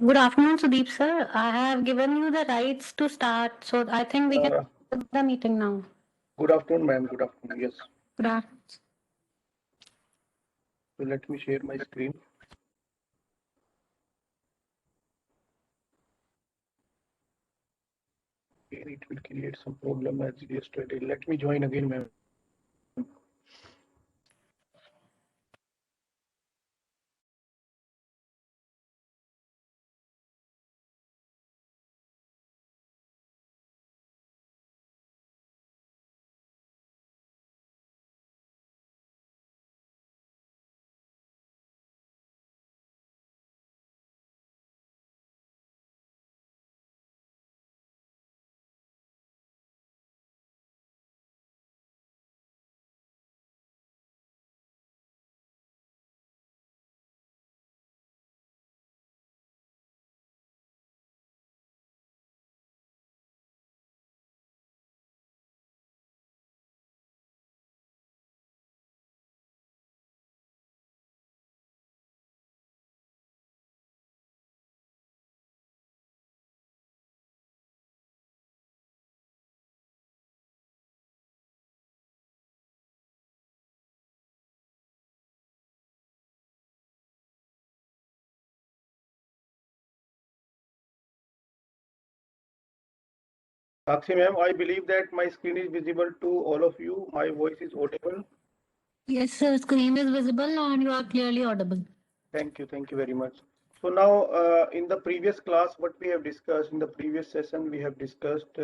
Good afternoon, Sudeep sir. I have given you the rights to start, so I think we can Uh, start the meeting now. Good afternoon, ma'am. Good afternoon. Yes. Good afternoon. So let me share my screen. Here it will create some problem as yesterday. Let me join again, ma'am. Sakshi, ma'am, I believe that my screen is visible to all of you. My voice is audible. Yes, sir. Screen is visible and you are clearly audible. Thank you. Thank you very much. So now, in the previous class, what we have discussed in the previous session, we have discussed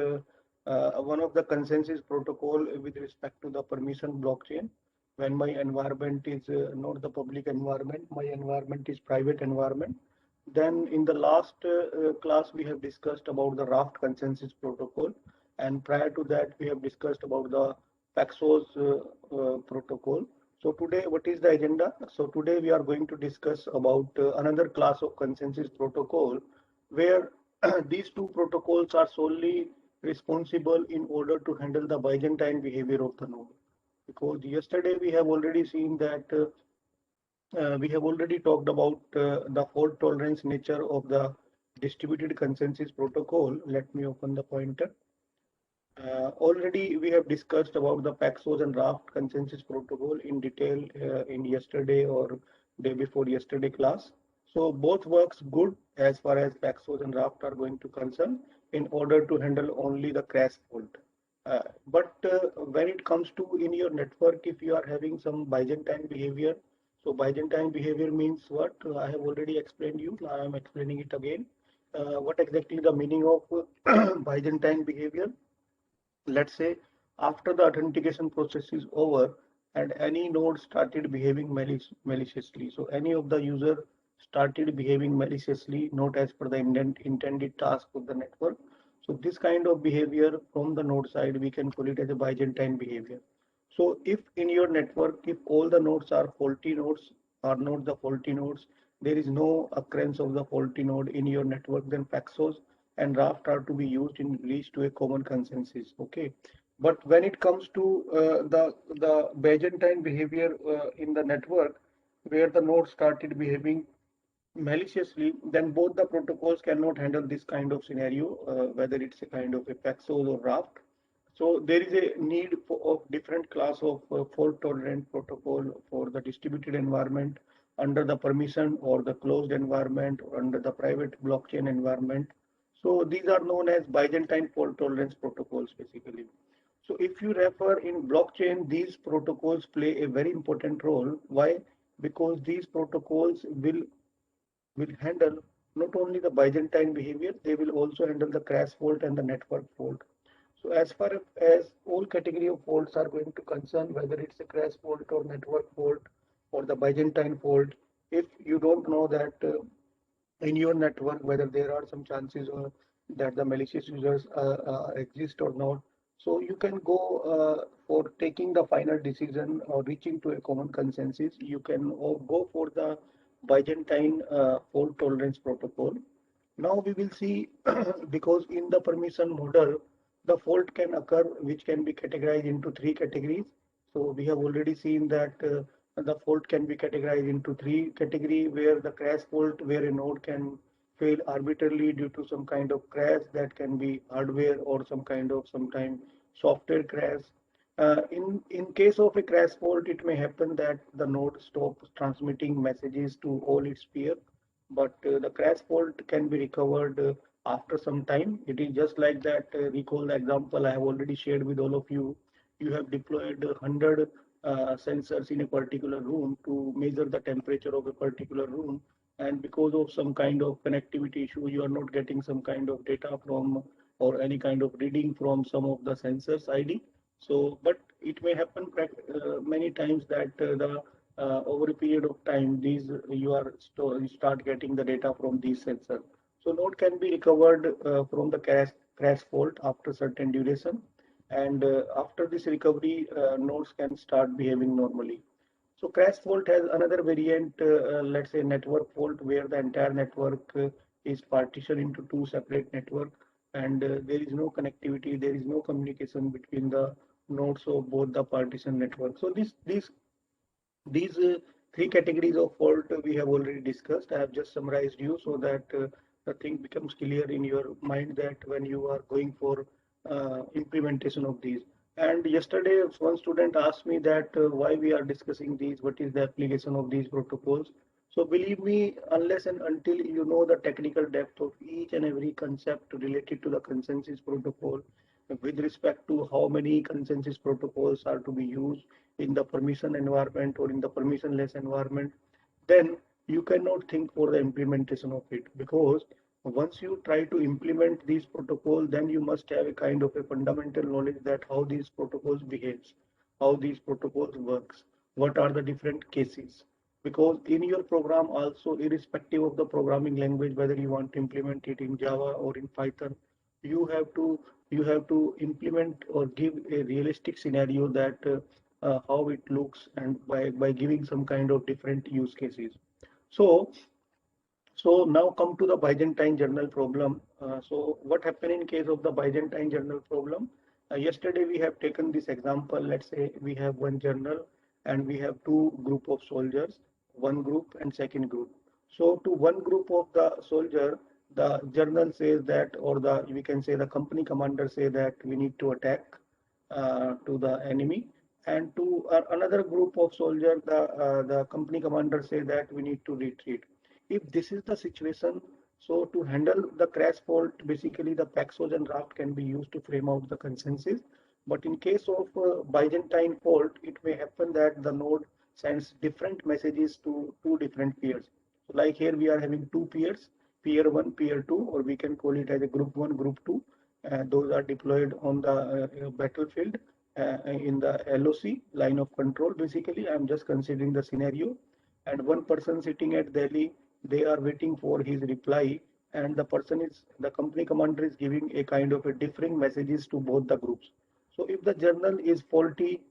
one of the consensus protocol with respect to the permission blockchain. When my environment is not the public environment, my environment is private environment. Then in the last class, we have discussed about the Raft consensus protocol. And prior to that, we have discussed about the Paxos protocol. So today, what is the agenda? So today we are going to discuss about another class of consensus protocol where these two protocols are solely responsible in order to handle the Byzantine behavior of the node. Because yesterday we have already seen that we have already talked about the fault tolerance nature of the distributed consensus protocol. Let me open the pointer. Already we have discussed about the Paxos and Raft consensus protocol in detail in yesterday or day before yesterday class. So both works good as far as Paxos and Raft are going to concern in order to handle only the crash fault. But when it comes to in your network, if you are having some Byzantine behavior, so Byzantine behavior means what? I have already explained you. Now I am explaining it again. What exactly the meaning of Byzantine behavior? Let's say after the authentication process is over and any node started behaving maliciously. So any of the user started behaving maliciously, not as per the intended task of the network. So this kind of behavior from the node side, we can call it as a Byzantine behavior. So if in your network, if all the nodes are faulty nodes, are not the faulty nodes, there is no occurrence of the faulty node in your network, then Paxos and Raft are to be used in reach to a common consensus. Okay, but when it comes to the Byzantine behavior in the network, where the node started behaving maliciously, then both the protocols cannot handle this kind of scenario, whether it's a kind of a Paxos or Raft. So there is a need of different class of fault tolerant protocol for the distributed environment under the permission or the closed environment or under the private blockchain environment. So these are known as Byzantine fault tolerance protocols basically. So if you refer in blockchain, these protocols play a very important role. Why? Because these protocols will handle not only the Byzantine behavior, they will also handle the crash fault and the network fault. So as far as all category of faults are going to concern, whether it's a crash fault or network fault or the Byzantine fault, if you don't know that in your network whether there are some chances that the malicious users exist or not, so you can go for taking the final decision or reaching to a common consensus. You can go for the Byzantine fault tolerance protocol. Now we will see because in the permission model, the fault can occur which can be categorized into three categories. So we have already seen that the fault can be categorized into three category where the crash fault where a node can fail arbitrarily due to some kind of crash that can be hardware or some kind of sometime software crash. In case of a crash fault, it may happen that the node stops transmitting messages to all its peer, but the crash fault can be recovered after some time. It is just like that. Recall the example I have already shared with all of you. You have deployed 100 sensors in a particular room to measure the temperature of a particular room, and because of some kind of connectivity issue, you are not getting some kind of data from or any kind of reading from some of the sensors ID. So, but it may happen many times that the over a period of time, these you start getting the data from these sensors. So node can be recovered from the crash fault after certain duration, and after this recovery, nodes can start behaving normally. So crash fault has another variant, let's say network fault, where the entire network is partitioned into two separate network, and there is no connectivity, there is no communication between the nodes of both the partition network. So these three categories of fault we have already discussed. I have just summarized you so that the thing becomes clear in your mind that when you are going for implementation of these. And yesterday, one student asked me that why we are discussing these, what is the application of these protocols. So believe me, unless and until you know the technical depth of each and every concept related to the consensus protocol, with respect to how many consensus protocols are to be used in the permission environment or in the permissionless environment, then you cannot think for the implementation of it, because once you try to implement these protocols, then you must have a kind of a fundamental knowledge that how these protocols behaves, how these protocols works, what are the different cases. Because in your program also, irrespective of the programming language, whether you want to implement it in Java or in Python, you have to you have to implement or give a realistic scenario that how it looks, and by giving some kind of different use cases. So so now come to the Byzantine journal problem. So what happened in case of the Byzantine journal problem? Yesterday we have taken this example. Let's say we have one journal and we have two group of soldiers, one group and second group. So to one group of the soldier, the journal says that, or the we can say the company commander say that we need to attack to the enemy, and to another group of soldiers, the company commander say that we need to retreat. If this is the situation, so to handle the crash fault, basically the Paxos and Raft can be used to frame out the consensus. But in case of Byzantine fault, it may happen that the node sends different messages to two different peers. So like here we are having two peers, peer one, peer two, or we can call it as a group one, group two. Those are deployed on the battlefield in the LOC, line of control. Basically, I'm just considering the scenario, and one person sitting at Delhi, they are waiting for his reply, and the company commander is giving a kind of a differing messages to both the groups. So if the journal is faulty,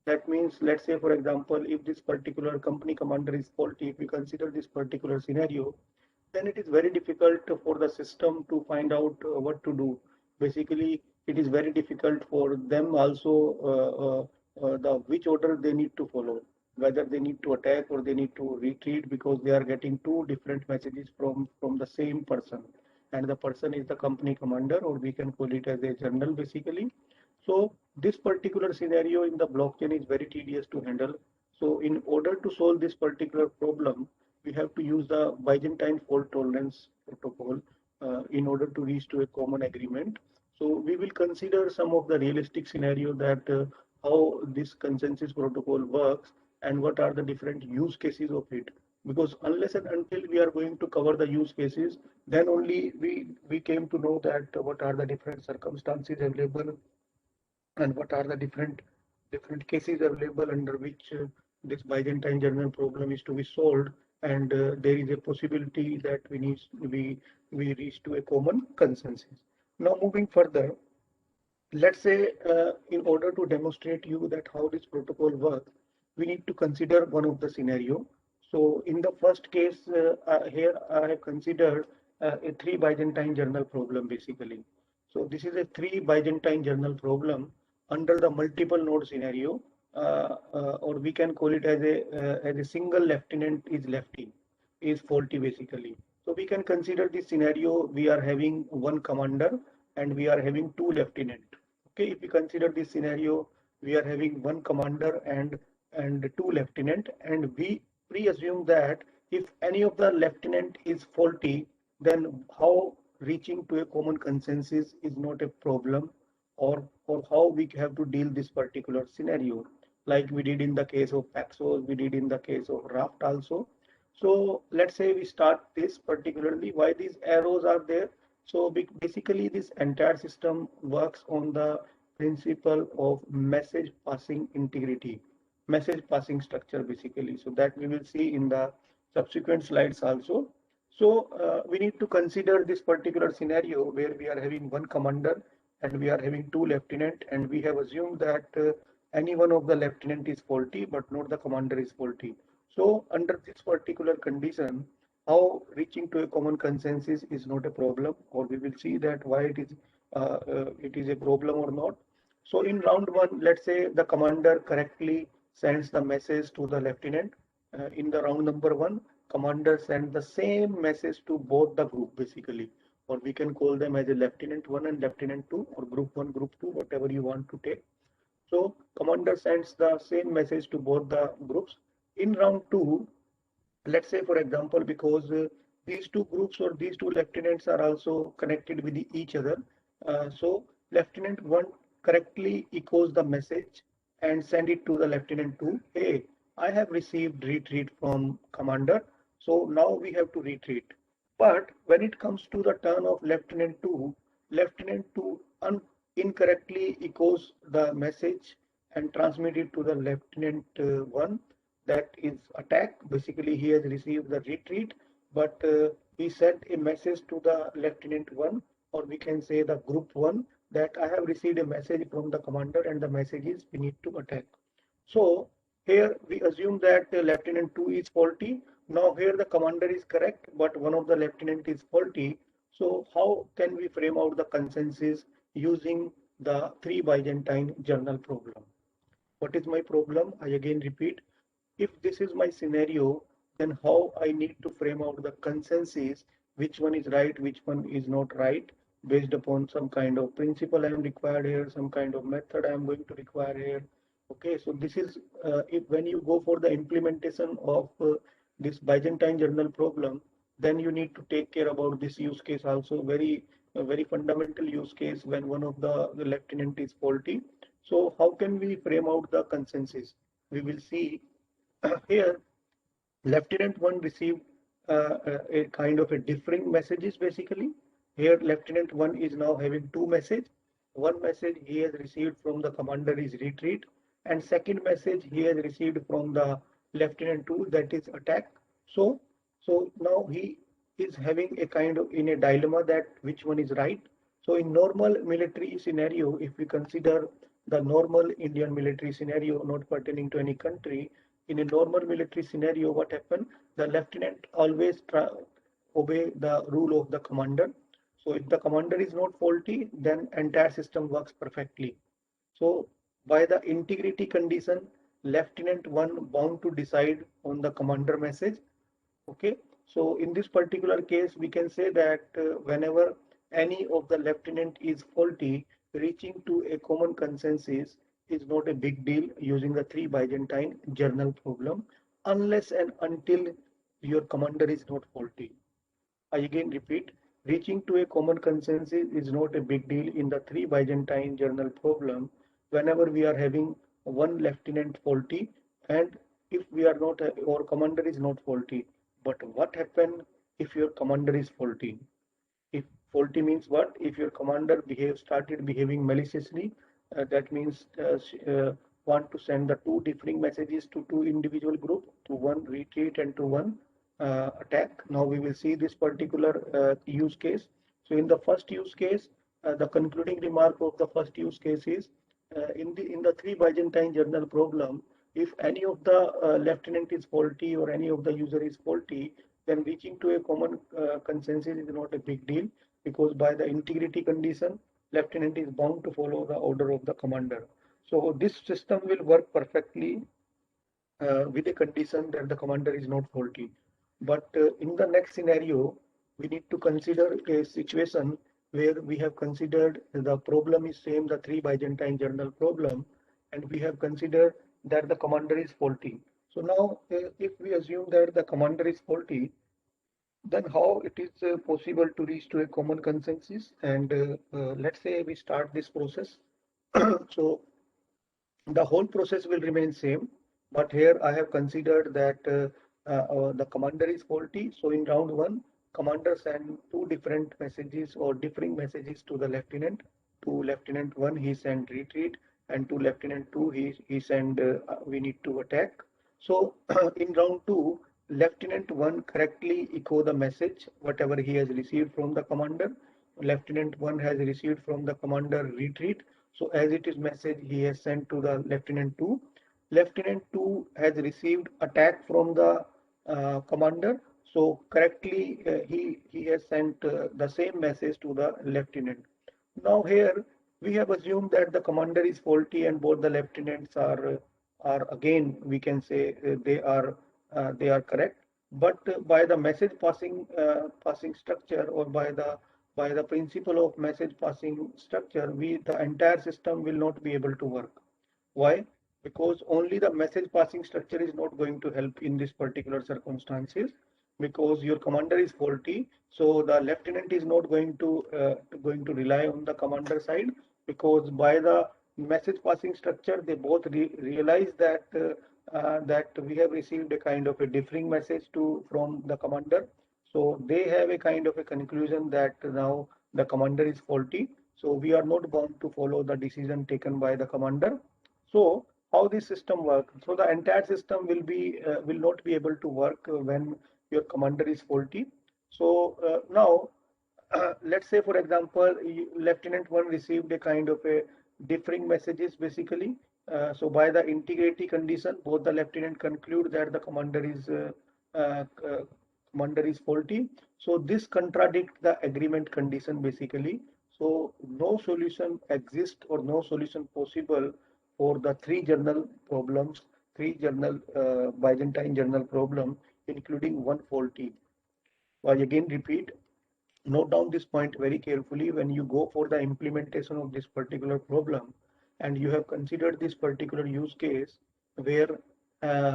that means, let's say for example, if this particular company commander is faulty, if we consider this particular scenario, then it is very difficult for the system to find out what to do. Basically, it is very difficult for them also the which order they need to follow, whether they need to attack or they need to retreat, because they are getting two different messages from the same person, and the person is the company commander, or we can call it as a general basically. So this particular scenario in the blockchain is very tedious to handle. So in order to solve this particular problem, we have to use the Byzantine fault tolerance protocol in order to reach to a common agreement. So we will consider some of the realistic scenario that how this consensus protocol works and what are the different use cases of it. Because unless and until we are going to cover the use cases, then only we came to know that what are the different circumstances available and what are the different cases available under which this Byzantine journal problem is to be solved, and there is a possibility that we reach to a common consensus. Now moving further, let's say in order to demonstrate you that how this protocol works, we need to consider one of the scenario. So in the first case, here I have considered a three Byzantine journal problem basically. So this is a three Byzantine journal problem under the multiple node scenario, or we can call it as a single lieutenant is lefty, is faulty basically. So we can consider this scenario, we are having one commander and we are having two lieutenant. Okay, if we consider this scenario, we are having one commander and two lieutenant, and we pre-assume that if any of the lieutenant is faulty, then how reaching to a common consensus is not a problem, or how we have to deal this particular scenario, like we did in the case of Paxos, we did in the case of Raft also. So let's say we start this particularly why these arrows are there. So basically this entire system works on the principle of message passing integrity, message passing structure basically. So that we will see in the subsequent slides also. So we need to consider this particular scenario where we are having one commander and we are having two lieutenant, and we have assumed that any one of the lieutenant is faulty but not the commander is faulty. So under this particular condition, how reaching to a common consensus is not a problem, or we will see that why it is a problem or not. So in round one, let's say the commander correctly sends the message to the lieutenant. In the round number one, commander sends the same message to both the group basically, or we can call them as a lieutenant one and lieutenant two, or group one, group two, whatever you want to take. So commander sends the same message to both the groups. In round two, let's say for example, because these two groups or these two lieutenants are also connected with each other, so lieutenant 1 correctly echoes the message and send it to the lieutenant 2. Hey, I have received retreat from commander, so now we have to retreat. But when it comes to the turn of lieutenant 2, lieutenant 2 incorrectly echoes the message and transmit it to the lieutenant 1, that is attack. Basically, he has received the retreat, but he sent a message to the lieutenant one, or we can say the group one, that I have received a message from the commander, and the message is we need to attack. So here we assume that lieutenant two is faulty. Now here the commander is correct, but one of the lieutenant is faulty. So how can we frame out the consensus using the three Byzantine journal problem? What is my problem? I again repeat, if this is my scenario, then how I need to frame out the consensus, which one is right, which one is not right, based upon some kind of principle I am required here, some kind of method I am going to require here. Okay, so this is if when you go for the implementation of this Byzantine journal problem, then you need to take care about this use case also, very a very fundamental use case when one of the lieutenant is faulty. So how can we frame out the consensus? We will see here Lieutenant 1 received a kind of a differing messages basically. Here Lieutenant 1 is now having two messages. One message he has received from the commander is retreat, and second message he has received from the Lieutenant 2, that is attack. So now he is having a kind of in a dilemma that which one is right. So in normal military scenario, if we consider the normal Indian military scenario not pertaining to any country, in a normal military scenario, what happened? The lieutenant always obey the rule of the commander. So if the commander is not faulty, then entire system works perfectly. So by the integrity condition, lieutenant one bound to decide on the commander message. Okay, so in this particular case, we can say that whenever any of the lieutenant is faulty, reaching to a common consensus is not a big deal using the three Byzantine journal problem, unless and until your commander is not faulty. I again repeat, reaching to a common consensus is not a big deal in the three Byzantine journal problem whenever we are having one lieutenant faulty, and if we are not, our commander is not faulty. But what happens if your commander is faulty? If faulty means what? If your commander started behaving maliciously, that means want to send the two differing messages to two individual group, to one retreat and to one attack. Now we will see this particular use case. So in the first use case, the concluding remark of the first use case is in the three Byzantine journal problem, if any of the lieutenant is faulty or any of the user is faulty, then reaching to a common consensus is not a big deal, because by the integrity condition, lieutenant is bound to follow the order of the commander. So this system will work perfectly with a condition that the commander is not faulty. But in the next scenario, we need to consider a situation where we have considered the problem is same, the three Byzantine journal problem, and we have considered that the commander is faulty. So now, if we assume that the commander is faulty, then how it is possible to reach to a common consensus? And let's say we start this process. So the whole process will remain same, but here I have considered that the commander is faulty. So in round one, commander sent two different messages or differing messages to the lieutenant. To Lieutenant 1 he sent retreat, and to Lieutenant 2 he sent we need to attack. So in round 2, Lieutenant 1 correctly echo the message whatever he has received from the commander. Lieutenant 1 has received from the commander retreat. So as it is message he has sent to the Lieutenant 2. Lieutenant 2 has received attack from the commander. So correctly he has sent the same message to the lieutenant. Now here we have assumed that the commander is faulty and both the lieutenants are again we can say they are correct. But by the message passing structure, or by the principle of message passing structure, the entire system will not be able to work. Why? Because only the message passing structure is not going to help in this particular circumstances, because your commander is faulty. So the lieutenant is not going to rely on the commander side, because by the message passing structure they both realize that we have received a kind of a differing message from the commander. So they have a kind of a conclusion that now the commander is faulty. So we are not bound to follow the decision taken by the commander. So how this system works? So the entire system will not be able to work when your commander is faulty. So now let's say for example, Lieutenant 1 received a kind of a differing messages basically. So by the integrity condition, both the lieutenant conclude that the uh, uh, commander is faulty. So this contradict the agreement condition basically. So no solution exists or no solution possible for the three journal problems, three journal Byzantine journal problem, including one faulty. I again repeat, note down this point very carefully when you go for the implementation of this particular problem, and you have considered this particular use case where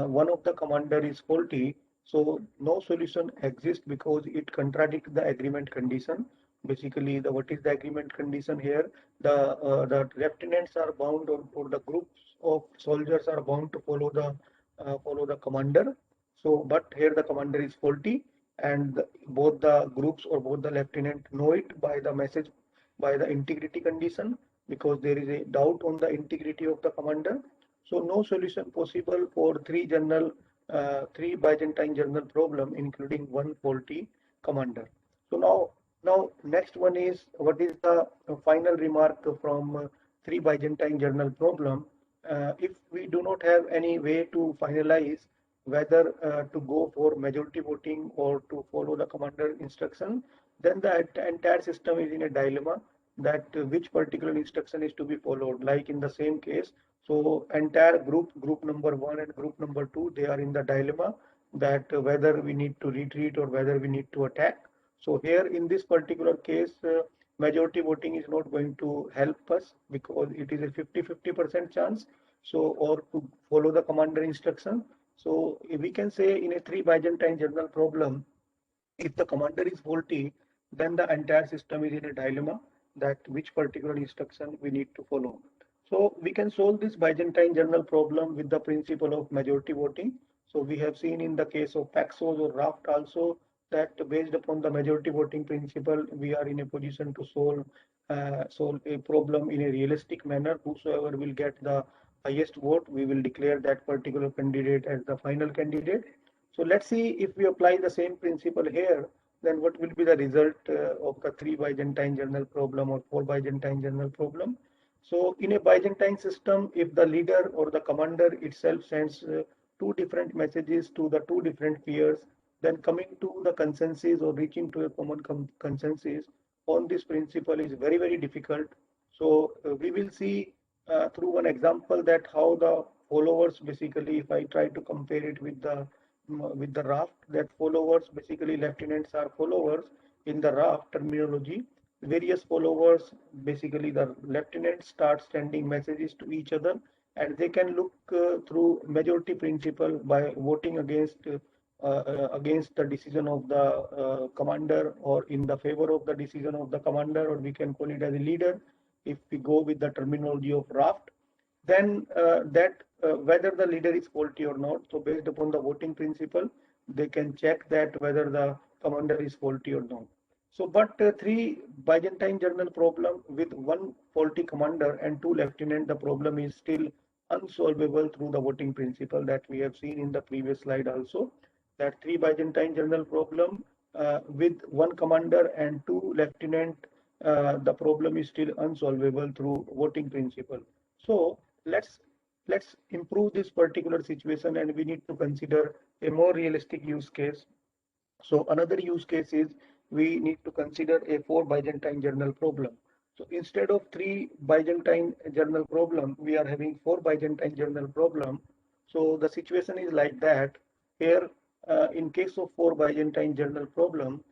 one of the commander is faulty. So no solution exists because it contradicts the agreement condition. Basically, the what is the agreement condition here? The lieutenants are bound, or the groups of soldiers are bound to follow the commander. So but here the commander is faulty, and both the groups or both the lieutenant know it by the message, by the integrity condition, because there is a doubt on the integrity of the commander. So no solution possible for three Byzantine journal problem, including one faulty commander. So now next one is what is the final remark from three Byzantine journal problem. If we do not have any way to finalize whether to go for majority voting or to follow the commander instruction, then the entire system is in a dilemma that which particular instruction is to be followed. Like in the same case, so entire group number 1 and group number 2, they are in the dilemma that whether we need to retreat or whether we need to attack. So here in this particular case, majority voting is not going to help us because it is a 50-50% chance. So, or to follow the commander instruction. So we can say in a three Byzantine journal problem, if the commander is faulty, then the entire system is in a dilemma that which particular instruction we need to follow. So we can solve this Byzantine journal problem with the principle of majority voting. So we have seen in the case of Paxos or Raft also that based upon the majority voting principle, we are in a position to solve a problem in a realistic manner. Whosoever will get the highest vote, we will declare that particular candidate as the final candidate. So let's see if we apply the same principle here, then what will be the result of the three Byzantine journal problem or four Byzantine journal problem. So in a Byzantine system, if the leader or the commander itself sends two different messages to the two different peers, then coming to the consensus or reaching to a common consensus on this principle is very, very difficult. So we will see through one example that how the followers basically, if I try to compare it with the raft, that followers basically lieutenants are followers, in the RAF terminology, various followers, basically the lieutenants, start sending messages to each other, and they can look through majority principle by voting against the decision of the commander, or in the favor of the decision of the commander, or we can call it as a leader if we go with the terminology of raft. Then that whether the leader is faulty or not, so based upon the voting principle, they can check that whether the commander is faulty or not. So, but three Byzantine general problem with one faulty commander and two lieutenant, the problem is still unsolvable through the voting principle that we have seen in the previous slide also. That three Byzantine general problem with one commander and two lieutenant, the problem is still unsolvable through voting principle. So let's improve this particular situation, and we need to consider a more realistic use case. So another use case is we need to consider a four Byzantine journal problem. So instead of three Byzantine journal problem, we are having four Byzantine journal problem. So the situation is like that. Here, in case of four Byzantine journal problem,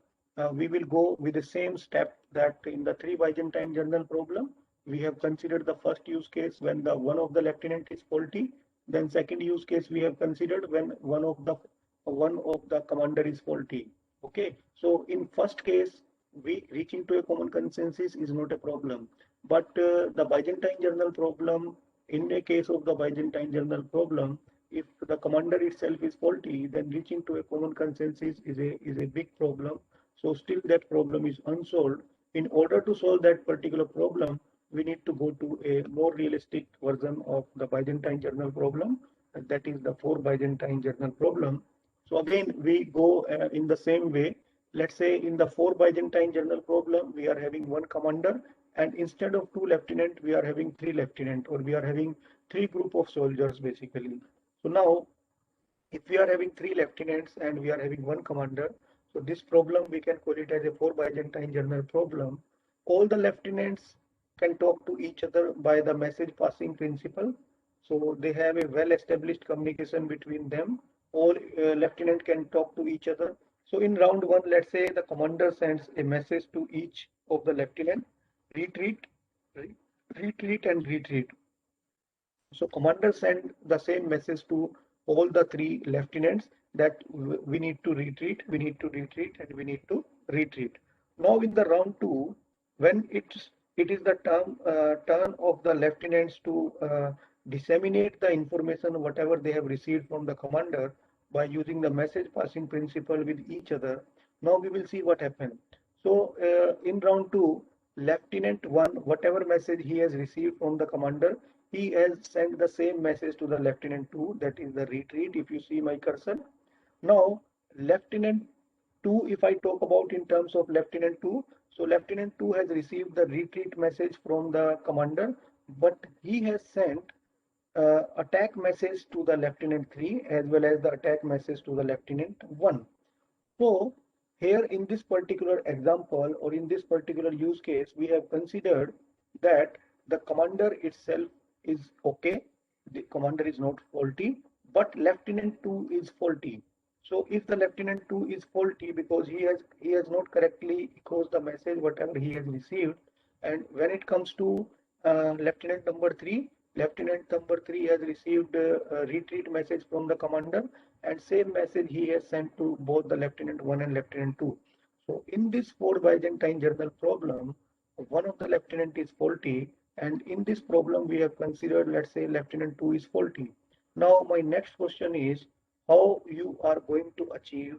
we will go with the same step that in the three Byzantine journal problem, we have considered the first use case when the one of the lieutenant is faulty. Then second use case we have considered when one of the commander is faulty. Okay, so in first case, we reaching to a common consensus is not a problem. But the Byzantine journal problem, in a case of the Byzantine journal problem, if the commander itself is faulty, then reaching to a common consensus is a big problem. So still that problem is unsolved. In order to solve that particular problem, we need to go to a more realistic version of the Byzantine journal problem. And that is the four Byzantine journal problem. So again, we go in the same way. Let's say in the four Byzantine journal problem, we are having one commander, and instead of two lieutenant, we are having three lieutenant, or we are having three group of soldiers basically. So now, if we are having three lieutenants and we are having one commander, so this problem we can call it as a four Byzantine journal problem. All the lieutenants can talk to each other by the message passing principle. So they have a well-established communication between them. All lieutenant can talk to each other. So in round one, let's say the commander sends a message to each of the lieutenant: retreat, retreat, and retreat. So commander sent the same message to all the three lieutenants that we need to retreat, we need to retreat, and we need to retreat. Now in the round two, when it is the turn of the lieutenants to disseminate the information whatever they have received from the commander by using the message passing principle with each other. Now we will see what happened. So in round two, Lieutenant one, whatever message he has received from the commander, he has sent the same message to the Lieutenant 2, that is the retreat, if you see my cursor. Now, Lieutenant 2, if I talk about in terms of Lieutenant 2, so Lieutenant 2 has received the retreat message from the commander, but he has sent attack message to the Lieutenant 3 as well as the attack message to the Lieutenant 1. So here in this particular example, or in this particular use case, we have considered that the commander itself is okay, the commander is not faulty, but Lieutenant 2 is faulty. So if the Lieutenant 2 is faulty because he has not correctly echoed the message whatever he has received, and when it comes to Lieutenant number 3 has received a retreat message from the commander, and same message he has sent to both the Lieutenant 1 and Lieutenant 2. So in this four Byzantine journal problem, one of the lieutenant is faulty, and in this problem we have considered, let's say, Lieutenant 2 is faulty. Now my next question is how you are going to achieve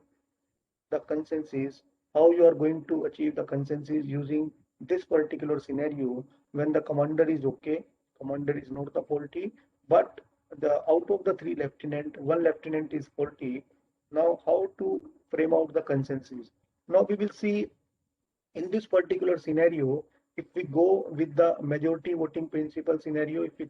the consensus, how you are going to achieve the consensus using this particular scenario when the commander is okay, commander is not the faulty, but the out of the three lieutenant, one lieutenant is faulty. Now how to frame out the consensus? Now we will see in this particular scenario, if we go with the majority voting principle scenario, if we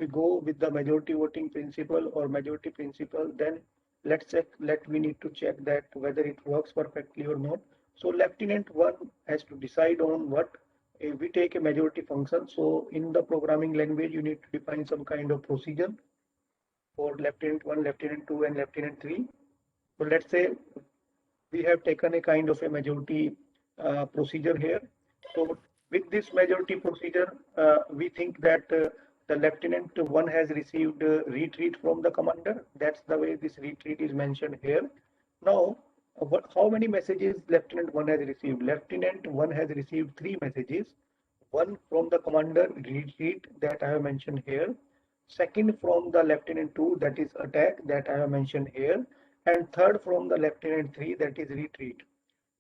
go with the majority voting principle or majority principle, then we need to check that whether it works perfectly or not. So Lieutenant 1 has to decide on what we take a majority function. So in the programming language, you need to define some kind of procedure for Lieutenant 1, Lieutenant 2, and Lieutenant 3. So let's say we have taken a kind of a majority procedure here. So with this majority procedure, we think that the lieutenant one has received retreat from the commander. That's the way this retreat is mentioned here. Now, how many messages lieutenant one has received? Lieutenant one has received three messages. One from the commander retreat that I have mentioned here. Second from the lieutenant two, that is attack, that I have mentioned here. And third from the lieutenant three, that is retreat.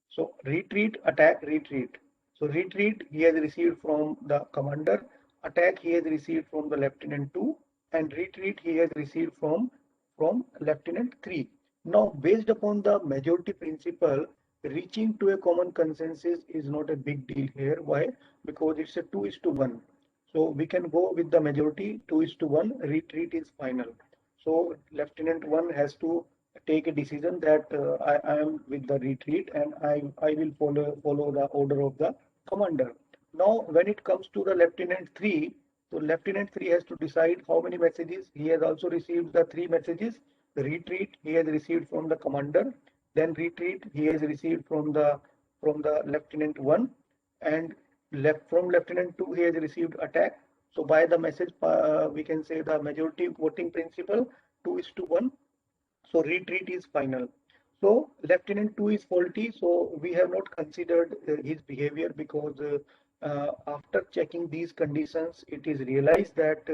So retreat, attack, retreat. So retreat he has received from the commander, attack he has received from the lieutenant 2, and retreat he has received from lieutenant 3. Now, based upon the majority principle, reaching to a common consensus is not a big deal here. Why? Because it's a 2:1. So we can go with the majority 2:1. Retreat is final. So lieutenant 1 has to take a decision that I am with the retreat and I will follow the order of the commander. Now, when it comes to the lieutenant 3, so lieutenant 3 has to decide how many messages. He has also received the three messages. The retreat he has received from the commander, then retreat he has received from the lieutenant 1, and left from lieutenant 2 he has received attack. So by the message, we can say the majority voting principle 2:1. So retreat is final. So lieutenant 2 is faulty. So we have not considered his behavior because after checking these conditions, it is realized that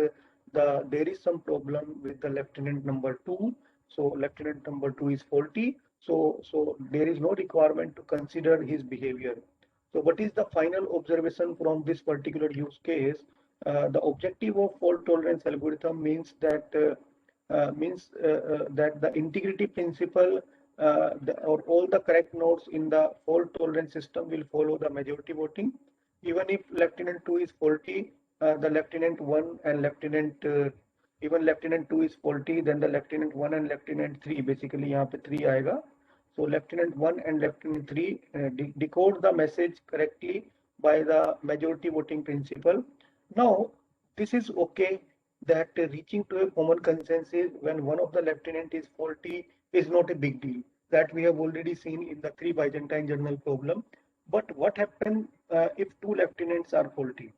there is some problem with the lieutenant number 2. So lieutenant number 2 is faulty. So there is no requirement to consider his behavior. So what is the final observation from this particular use case? The objective of fault tolerance algorithm means that that the integrity principle or all the correct nodes in the fault tolerance system will follow the majority voting. Even if lieutenant 2 is faulty, the lieutenant 1 and even lieutenant 2 is faulty, then the lieutenant 1 and lieutenant 3 basically यहाँ पे 3 आएगा. So lieutenant 1 and lieutenant 3 decode the message correctly by the majority voting principle. Now, this is okay that reaching to a common consensus when one of the lieutenant is faulty is not a big deal. That we have already seen in the three Byzantine journal problem. But what happens if two lieutenants are faulty?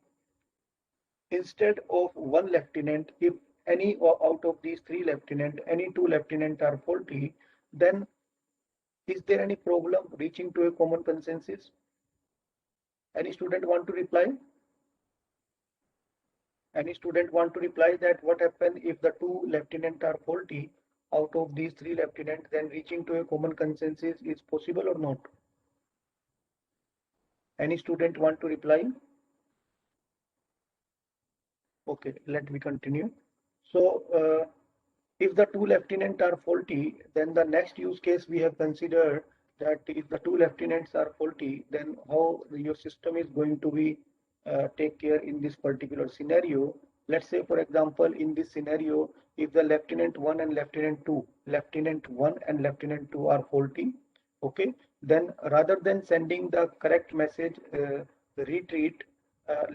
Instead of one lieutenant, if any out of these three lieutenant, any two lieutenant are faulty, then is there any problem reaching to a common consensus? Any student want to reply? Any student want to reply that what happens if the two lieutenants are faulty out of these three lieutenants, then reaching to a common consensus is possible or not? Any student want to reply? Okay, let me continue. So if the two lieutenants are faulty, then the next use case we have considered that if the two lieutenants are faulty, then how your system is going to be take care in this particular scenario. Let's say, for example, in this scenario, if the lieutenant 1 and lieutenant 2, lieutenant 1 and lieutenant 2 are faulty, okay, then rather than sending the correct message, retreat,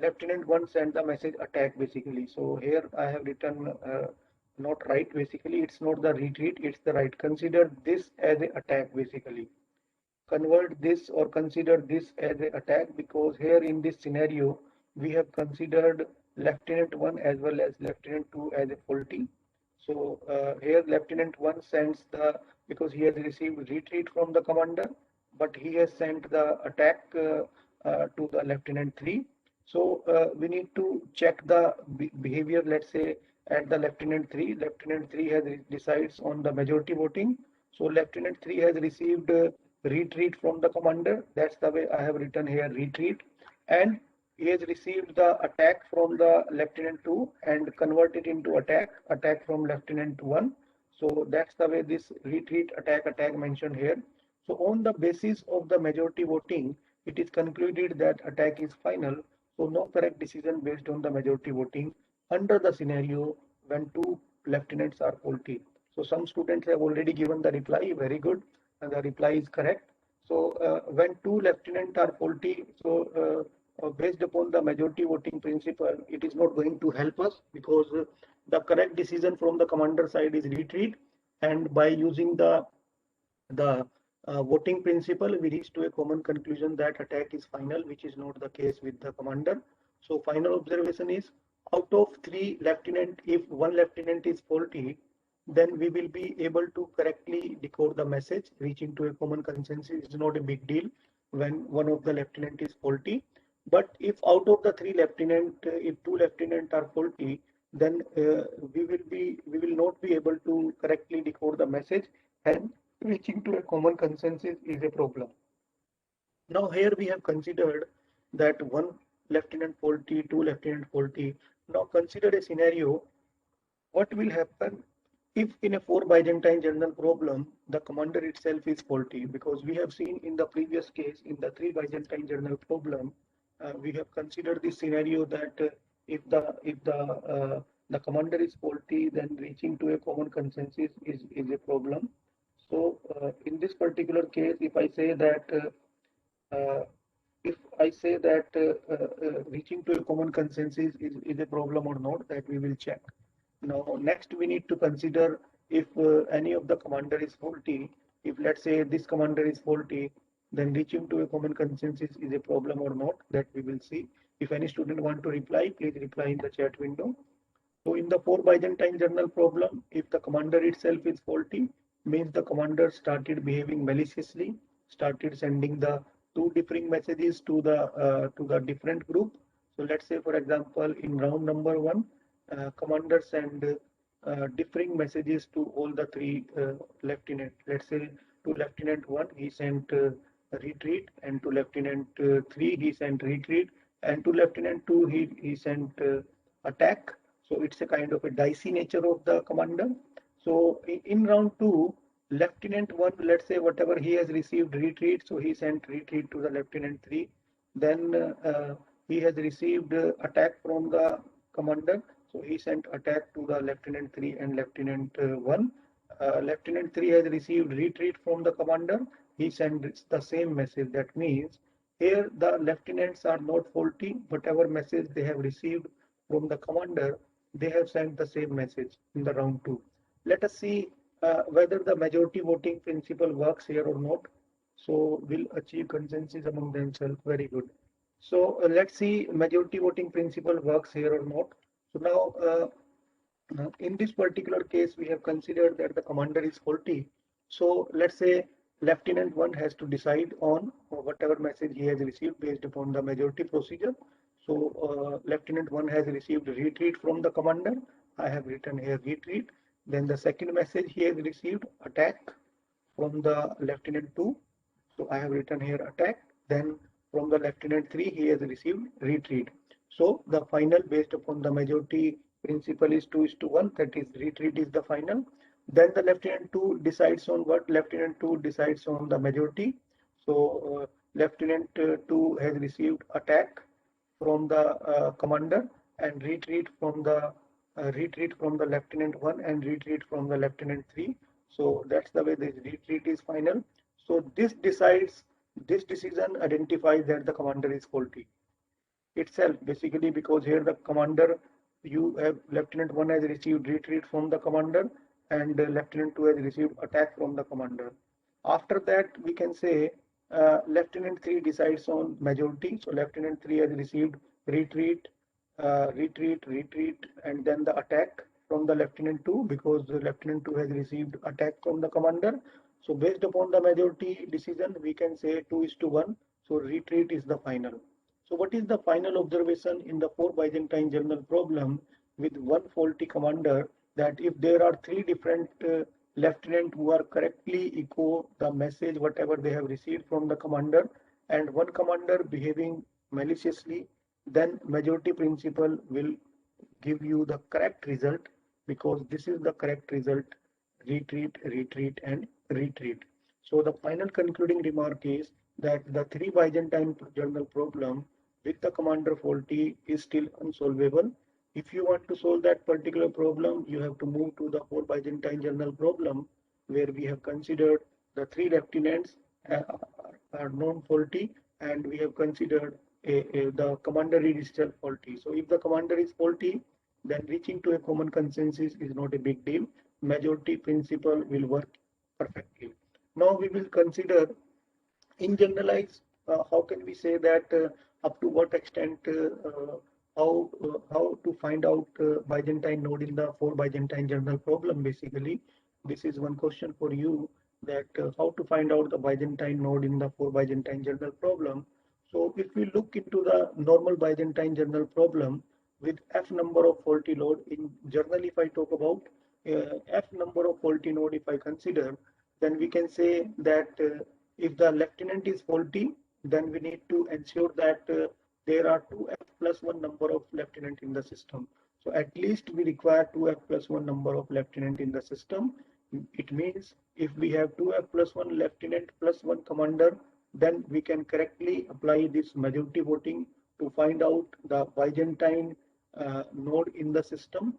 lieutenant 1 send the message attack basically. So here I have written not right basically, it's not the retreat, it's the right. Consider this as an attack basically. Convert this or consider this as an attack because here in this scenario we have considered lieutenant 1 as well as lieutenant 2 as a faulty. So here lieutenant 1 sends because he has received retreat from the commander, but he has sent the attack to the lieutenant 3. So we need to check the behavior, let's say at the lieutenant 3. Lieutenant 3 has decides on the majority voting. So lieutenant 3 has received retreat from the commander. That's the way I have written here, retreat. And he has received the attack from the lieutenant 2 and converted into attack from lieutenant 1. So that's the way this retreat attack mentioned here. So on the basis of the majority voting, it is concluded that attack is final. So no correct decision based on the majority voting under the scenario when two lieutenants are faulty. So some students have already given the reply, very good, and the reply is correct. So when two lieutenants are faulty, so based upon the majority voting principle, it is not going to help us because the correct decision from the commander side is retreat, and by using the voting principle, we reach to a common conclusion that attack is final, which is not the case with the commander. So final observation is, out of 3 lieutenant, if 1 lieutenant is faulty, then we will be able to correctly decode the message. Reaching to a common consensus is not a big deal when one of the lieutenant is faulty. But if out of the 3 lieutenant, if 2 lieutenant are faulty, then we will not be able to correctly decode the message, and reaching to a common consensus is a problem. Now here we have considered that 1 lieutenant faulty, 2 lieutenant faulty. Now consider a scenario. What will happen if in a 4 Byzantine general problem, the commander itself is faulty? Because we have seen in the previous case, in the 3 Byzantine general problem, we have considered this scenario that if the commander is faulty, then reaching to a common consensus is a problem. So in this particular case, uh, if I say that reaching to a common consensus is a problem or not, that we will check. Now, next we need to consider if any of the commander is faulty. If let's say this commander is faulty, then reaching to a common consensus is a problem or not, that we will see. If any student want to reply, please reply in the chat window. So in the 4 Byzantine journal problem, if the commander itself is faulty, means the commander started behaving maliciously, started sending the two differing messages to the different group. So let's say, for example, in round number one, commander send differing messages to all the 3 lieutenant. Let's say to lieutenant one he sent retreat, and to lieutenant three he sent retreat, and to lieutenant two he sent attack. So it's a kind of a dicey nature of the commander. So in round two, lieutenant one, let's say whatever he has received retreat, so he sent retreat to the lieutenant three. Then he has received attack from the commander, so he sent attack to the lieutenant three and lieutenant one. Lieutenant three has received retreat from the commander. He sends the same message. That means here the lieutenants are not faulty. Whatever message they have received from the commander, they have sent the same message in the round two. Let us see whether the majority voting principle works here or not. So will achieve consensus among themselves. Very good. So let's see majority voting principle works here or not. So now in this particular case, we have considered that the commander is faulty. So let's say lieutenant one has to decide on whatever message he has received based upon the majority procedure. So lieutenant one has received retreat from the commander. I have written here retreat. Then the second message he has received attack from the lieutenant two. So I have written here attack. Then from the lieutenant three he has received retreat. So the final based upon the majority principle is 2:1. That is retreat is the final. Then the lieutenant two decides on what? Lieutenant two decides on the majority. So lieutenant two has received attack from the commander, and retreat from the lieutenant one and retreat from the lieutenant three. So that's the way this retreat is final. So this decision identifies that the commander is faulty itself, basically, because here the commander, you have lieutenant one has received retreat from the commander, and lieutenant two has received attack from the commander. After that, we can say lieutenant three decides on majority. So lieutenant three has received retreat, retreat, and then the attack from the lieutenant two, because the lieutenant two has received attack from the commander. So based upon the majority decision, we can say 2:1. So retreat is the final. So what is the final observation in the 4 Byzantine journal problem with one faulty commander, that if there are three different lieutenant who are correctly echo the message whatever they have received from the commander, and one commander behaving maliciously, then majority principle will give you the correct result, because this is the correct result: retreat, retreat, and retreat. So the final concluding remark is that the 3 Byzantine journal problem with the commander faulty is still unsolvable. If you want to solve that particular problem, you have to move to the 4 Byzantine journal problem, where we have considered the 3 lieutenants are non-faulty, and we have considered the commander is itself faulty. So if the commander is faulty, then reaching to a common consensus is not a big deal. Majority principle will work perfectly. Now we will consider in generalize, how can we say that up to what extent how to find out Byzantine node in the four Byzantine general problem basically. This is one question for you, that how to find out the Byzantine node in the four Byzantine general problem. So if we look into the normal Byzantine general problem with f number of faulty node in journal, if I talk about f number of faulty node, if I consider, then we can say that if the lieutenant is faulty, then we need to ensure that there are 2f plus 1 number of lieutenant in the system. So at least we require 2f plus 1 number of lieutenant in the system. It means if we have 2f plus 1 lieutenant plus 1 commander, then we can correctly apply this majority voting to find out the Byzantine node in the system.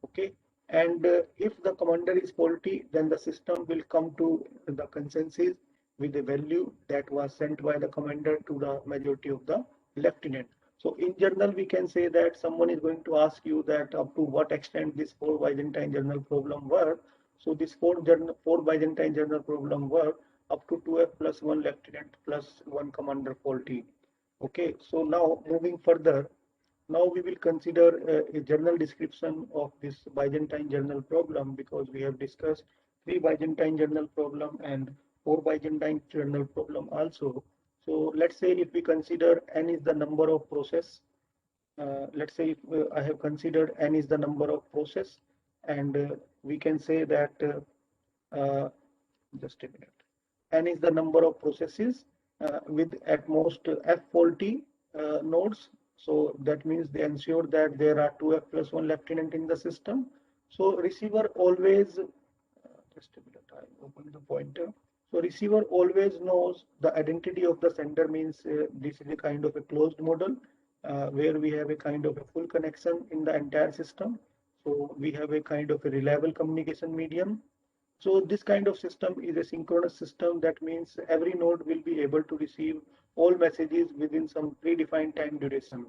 Okay. And if the commander is faulty, then the system will come to the consensus with the value that was sent by the commander to the majority of the lieutenant. So in general, we can say that someone is going to ask you that up to what extent this four Byzantine general problem work. So this four Byzantine general problem work up to 2f plus 1 lieutenant plus 1 commander faulty. Okay, so now moving further, now we will consider a general description of this Byzantine general problem, because we have discussed three Byzantine general problem and four Byzantine general problem also. So let's say if we consider n is the number of process, let's say if I have considered n is the number of process, and we can say that just a minute, n is the number of processes with at most f faulty nodes. So that means they ensure that there are 2f plus 1 lieutenant in the system. So receiver always, just a minute, I open the pointer. So receiver always knows the identity of the sender, means this is a kind of a closed model where we have a kind of a full connection in the entire system. So we have a kind of a reliable communication medium. So this kind of system is a synchronous system. That means every node will be able to receive all messages within some predefined time duration.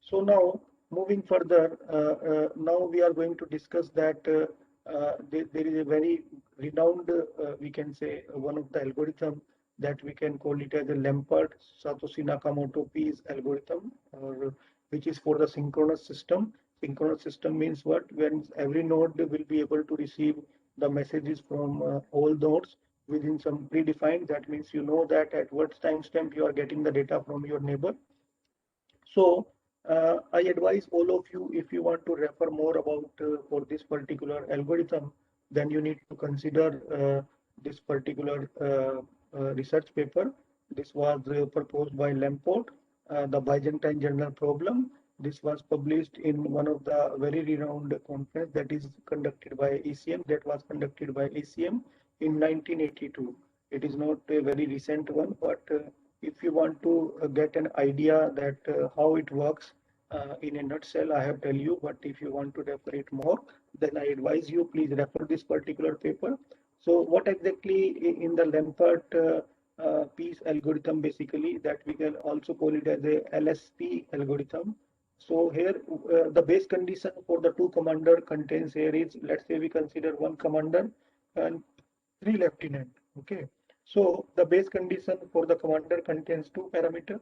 So now moving further, now we are going to discuss that there is a very renowned, we can say one of the algorithm that we can call it as a Lampert Satoshi Nakamoto Peace algorithm, or which is for the synchronous system. Synchronous system means what? When every node will be able to receive the messages from all nodes within some predefined. That means you know that at what timestamp you are getting the data from your neighbor. So I advise all of you, if you want to refer more about for this particular algorithm, then you need to consider this particular research paper. This was proposed by Lamport, the Byzantine general problem. This was published in one of the very renowned conference that is conducted by ACM, that was conducted by ACM in 1982. It is not a very recent one, but if you want to get an idea that how it works in a nutshell, I have tell you, but if you want to refer it more, then I advise you, please refer this particular paper. So what exactly in the Lampert Peace algorithm, basically, that we can also call it as a LSP algorithm. So here the base condition for the two commander contains here is, let's say we consider one commander and three lieutenant. Okay. So the base condition for the commander contains two parameters.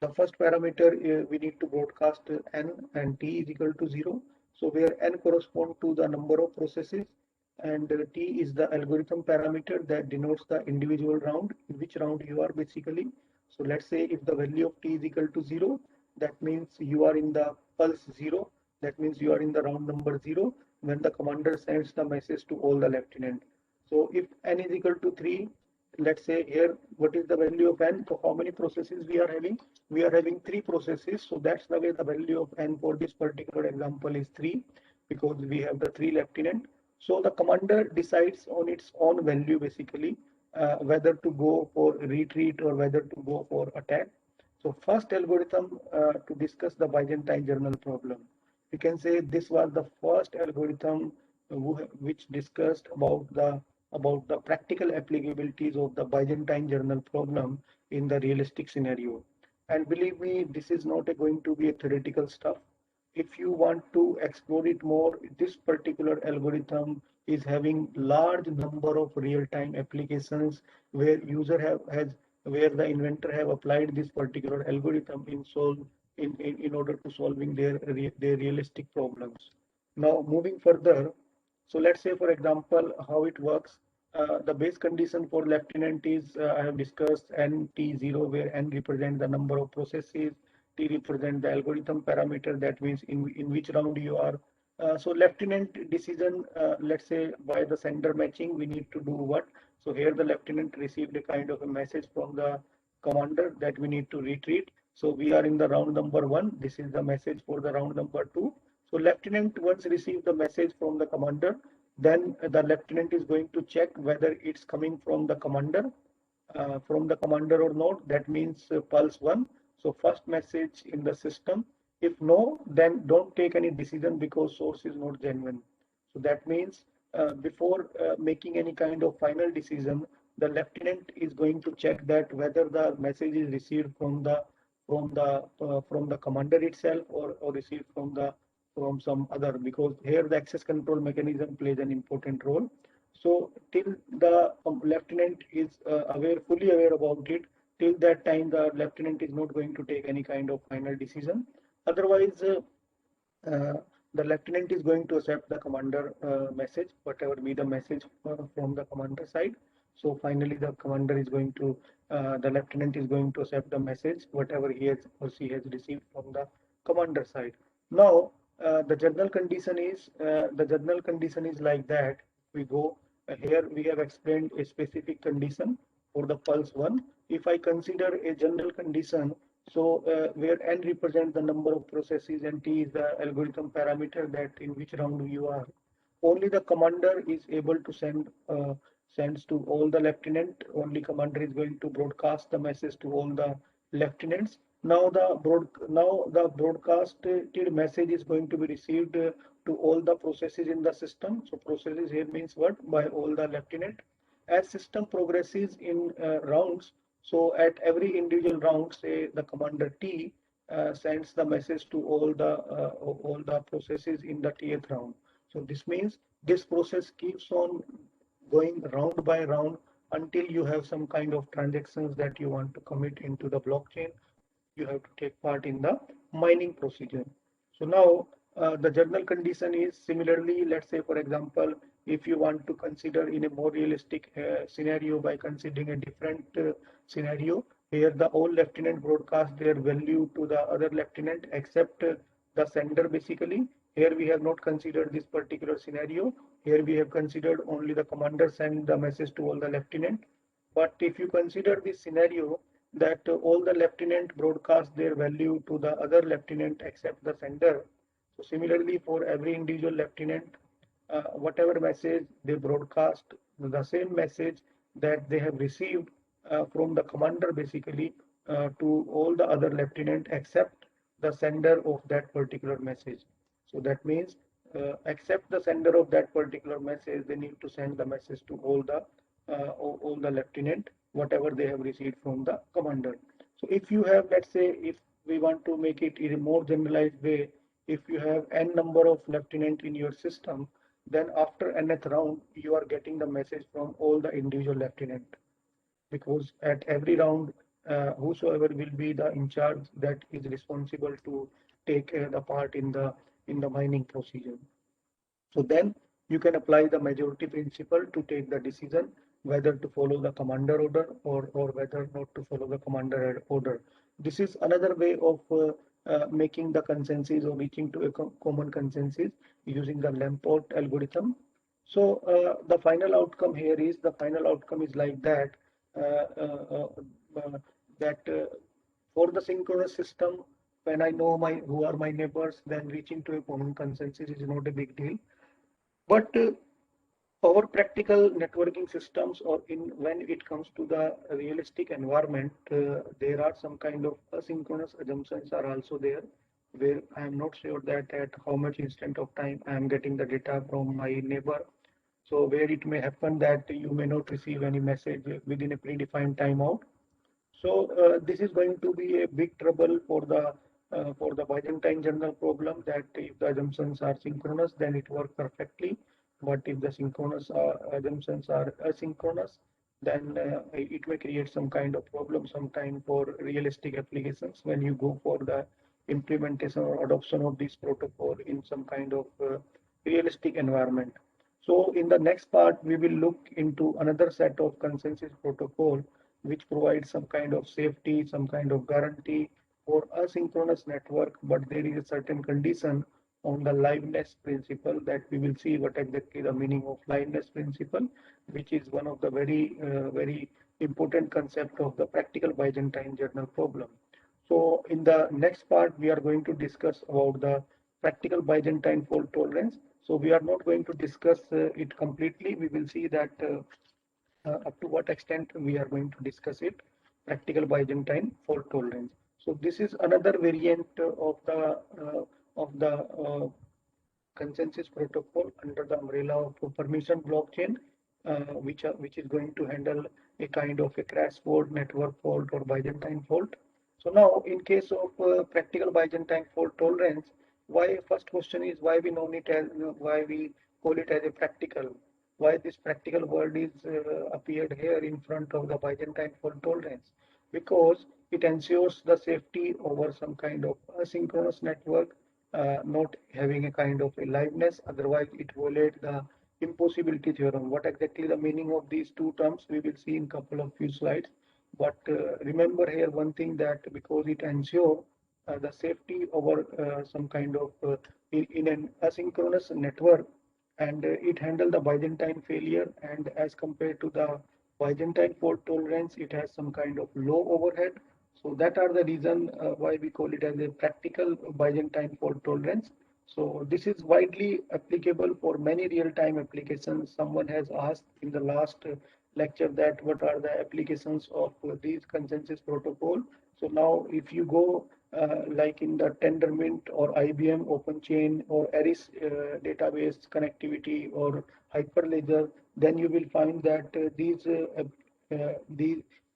The first parameter we need to broadcast n and t is equal to 0. So where n corresponds to the number of processes and t is the algorithm parameter that denotes the individual round, in which round you are basically. So let's say if the value of t is equal to 0, that means you are in the pulse 0. That means you are in the round number 0 when the commander sends the message to all the lieutenant. So if n is equal to 3, let's say here, what is the value of n? So how many processes we are having? We are having three processes. So that's the way the value of n for this particular example is 3, because we have the three lieutenant. So the commander decides on its own value basically whether to go for retreat or whether to go for attack. So first algorithm to discuss the Byzantine general problem. We can say this was the first algorithm which discussed about the practical applicabilities of the Byzantine general problem in the realistic scenario. And believe me, this is not going to be a theoretical stuff. if you want to explore it more, this particular algorithm is having large number of real-time applications where user has where the inventor have applied this particular algorithm in order to solving their realistic problems. Now moving further, so let's say for example how it works. The base condition for lieutenant is I have discussed NT0 where N represent the number of processes, T represent the algorithm parameter, that means in which round you are. So lieutenant decision, let's say by the sender matching, we need to do what? So here the lieutenant received a kind of a message from the commander that we need to retreat. So we are in the round number 1. This is the message for the round number 2. So lieutenant once received the message from the commander, then the lieutenant is going to check whether it's coming from the commander or not. That means pulse 1. So first message in the system. If no, then don't take any decision because source is not genuine. So that means before making any kind of final decision, the lieutenant is going to check that whether the message is received from the commander itself or received from some other, because here the access control mechanism plays an important role. So till the lieutenant is fully aware about it, till that time the lieutenant is not going to take any kind of final decision. Otherwise, uh, the lieutenant is going to accept the commander message, whatever be the message from the commander side. So finally, the lieutenant is going to accept the message, whatever he has or she has received from the commander side. Now, the general condition is like that. We go here. We have explained a specific condition for the pulse 1. If I consider a general condition, so where N represents the number of processes and T is the algorithm parameter that in which round you are. Only the commander is able to sends to all the lieutenant. Only commander is going to broadcast the message to all the lieutenants. Now the broadcasted message is going to be received to all the processes in the system. So processes here means what? By all the lieutenant. As system progresses in rounds, so at every individual round, say the commander T sends the message to all the processes in the Tth round. So this means this process keeps on going round by round until you have some kind of transactions that you want to commit into the blockchain. You have to take part in the mining procedure. So now the general condition is similarly, let's say for example, if you want to consider in a more realistic scenario by considering a different scenario, here the all lieutenant broadcast their value to the other lieutenant except the sender basically. Here we have not considered this particular scenario. Here we have considered only the commander send the message to all the lieutenant. But if you consider this scenario, that all the lieutenant broadcast their value to the other lieutenant except the sender. So similarly, for every individual lieutenant, whatever message they broadcast, the same message that they have received from the commander basically to all the other lieutenant except the sender of that particular message. So that means except the sender of that particular message, they need to send the message to all the lieutenant whatever they have received from the commander. So if you have, let's say, if we want to make it in a more generalized way, if you have n number of lieutenant in your system, then after nth round, you are getting the message from all the individual lieutenant, because at every round, whosoever will be the in charge that is responsible to take the part in the mining procedure. So then you can apply the majority principle to take the decision whether to follow the commander order or whether not to follow the commander order. This is another way of making the consensus or reaching to a common consensus using the Lamport algorithm. So the final outcome here is like that uh, uh, that for the synchronous system, when I know who are my neighbors, then reaching to a common consensus is not a big deal. But our practical networking systems, or in when it comes to the realistic environment, there are some kind of asynchronous assumptions are also there, where I am not sure that at how much instant of time I am getting the data from my neighbor. So where it may happen that you may not receive any message within a predefined timeout. So this is going to be a big trouble for the for the Byzantine general problem, that if the assumptions are synchronous, then it works perfectly. But if the synchronous assumptions are asynchronous, then it may create some kind of problem sometime for realistic applications when you go for the implementation or adoption of this protocol in some kind of realistic environment. So in the next part, we will look into another set of consensus protocol which provides some kind of safety, some kind of guarantee for asynchronous network, but there is a certain condition on the liveness principle that we will see what exactly the meaning of liveness principle, which is one of the very important concept of the practical Byzantine journal problem. So in the next part, we are going to discuss about the practical Byzantine fault tolerance. So we are not going to discuss it completely. We will see that up to what extent we are going to discuss it, practical Byzantine fault tolerance. So this is another variant of the consensus protocol under the umbrella of permission blockchain, which is going to handle a kind of a crash fault, network fault, or Byzantine fault. So now, in case of practical Byzantine fault tolerance, why first question is why we know it as why we call it as a practical. Why this practical word is appeared here in front of the Byzantine fault tolerance? Because it ensures the safety over some kind of asynchronous network not having a kind of a liveness, otherwise it violates the impossibility theorem. What exactly the meaning of these two terms we will see in couple of few slides. But remember here one thing, that because it ensures the safety over some kind of in an asynchronous network, and it handle the Byzantine failure, and as compared to the Byzantine fault tolerance, it has some kind of low overhead. So that are the reason why we call it as a practical Byzantine fault tolerance. So this is widely applicable for many real-time applications. Someone has asked in the last lecture that what are the applications of these consensus protocol. So now if you go like in the Tendermint or IBM OpenChain or Eris database connectivity or Hyperledger, then you will find that these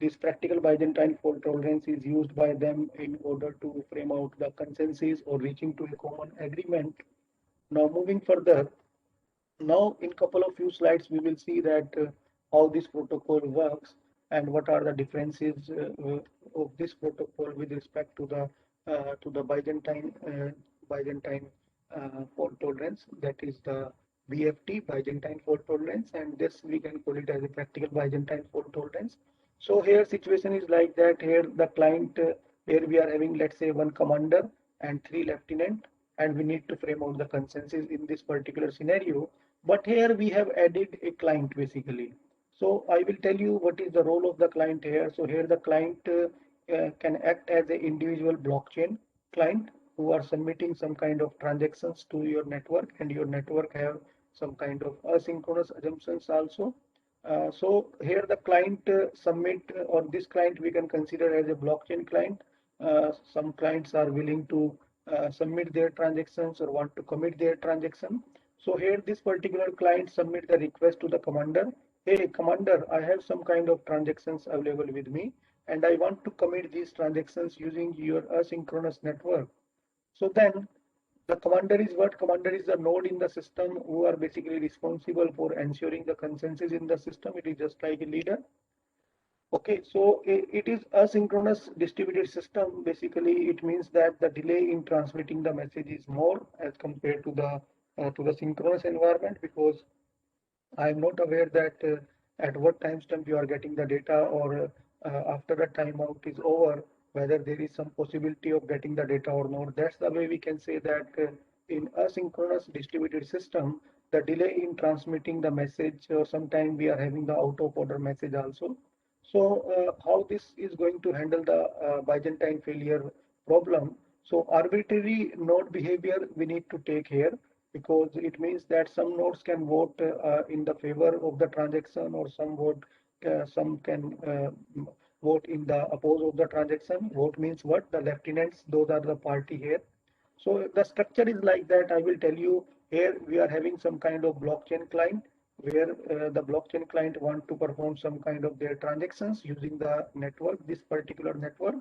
this practical Byzantine fault tolerance is used by them in order to frame out the consensus or reaching to a common agreement. Now moving further, now in couple of few slides we will see that how this protocol works and what are the differences of this protocol with respect to the Byzantine fault tolerance, that is the BFT, Byzantine fault tolerance, and this we can call it as a practical Byzantine fault tolerance. So here situation is like that. Here the client, here we are having, let's say, one commander and three lieutenant, and we need to frame out the consensus in this particular scenario. But here we have added a client basically. So I will tell you what is the role of the client here. So here the client can act as an individual blockchain client who are submitting some kind of transactions to your network, and your network have some kind of asynchronous assumptions also. So here the client submit or this client we can consider as a blockchain client. Some clients are willing to submit their transactions or want to commit their transaction. So here this particular client submit the request to the commander. Hey commander, I have some kind of transactions available with me, and I want to commit these transactions using your asynchronous network. So then the commander is what? Commander is the node in the system who are basically responsible for ensuring the consensus in the system. It is just like a leader. Okay, so it is asynchronous distributed system. Basically, it means that the delay in transmitting the message is more as compared to the synchronous environment, because I am not aware that at what time stamp you are getting the data, or after the timeout is over, whether there is some possibility of getting the data or not. That's the way we can say that in asynchronous distributed system, the delay in transmitting the message, or sometime we are having the out of order message also. So how this is going to handle the Byzantine failure problem? So arbitrary node behavior we need to take here, because it means that some nodes can vote in the favor of the transaction, or some can vote in the oppose of the transaction. Vote means what? The lieutenants, those are the party here. So the structure is like that. I will tell you here. We are having some kind of blockchain client where the blockchain client want to perform some kind of their transactions using the network, this particular network.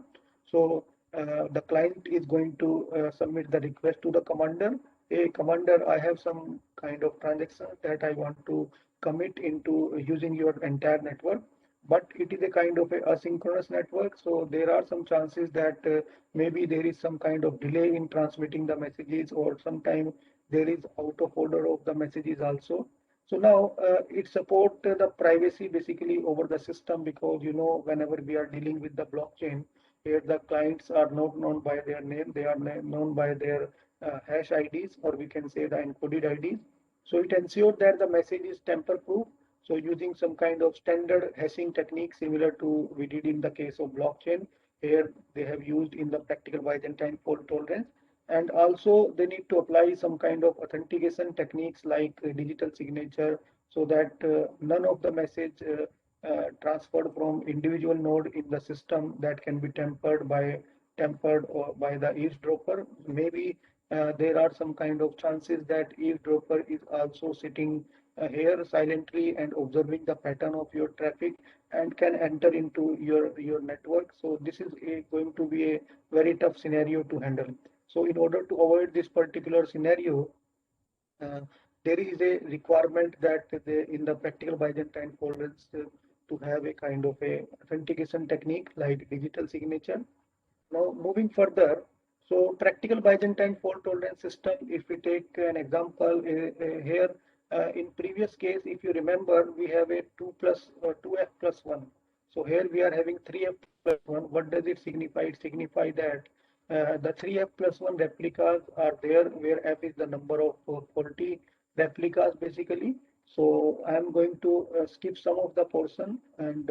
So the client is going to submit the request to the commander. Hey, commander, I have some kind of transaction that I want to commit into using your entire network, but it is a kind of a asynchronous network. So there are some chances that maybe there is some kind of delay in transmitting the messages, or sometime there is out of order of the messages also. So now it support the privacy basically over the system, because whenever we are dealing with the blockchain, where the clients are not known by their name, they are known by their hash IDs, or we can say the encoded IDs. So it ensures that the message is tamper proof. So using some kind of standard hashing technique similar to we did in the case of blockchain, here they have used in the practical Byzantine fault tolerance. And also they need to apply some kind of authentication techniques like digital signature, so that none of the message transferred from individual node in the system that can be tempered or by the eavesdropper. Maybe there are some kind of chances that eavesdropper is also sitting here silently and observing the pattern of your traffic and can enter into your network. So this is going to be a very tough scenario to handle. So in order to avoid this particular scenario, uh, there is a requirement that in the practical Byzantine folders to have a kind of a authentication technique like digital signature. Now moving further, so practical Byzantine fault tolerance system, if we take an example here, in previous case, if you remember, we have a 2 plus 2f plus 1. So here we are having 3f plus 1. What does it signify? It signifies that the 3f plus 1 replicas are there, where f is the number of faulty replicas basically. So I am going to skip some of the portion, and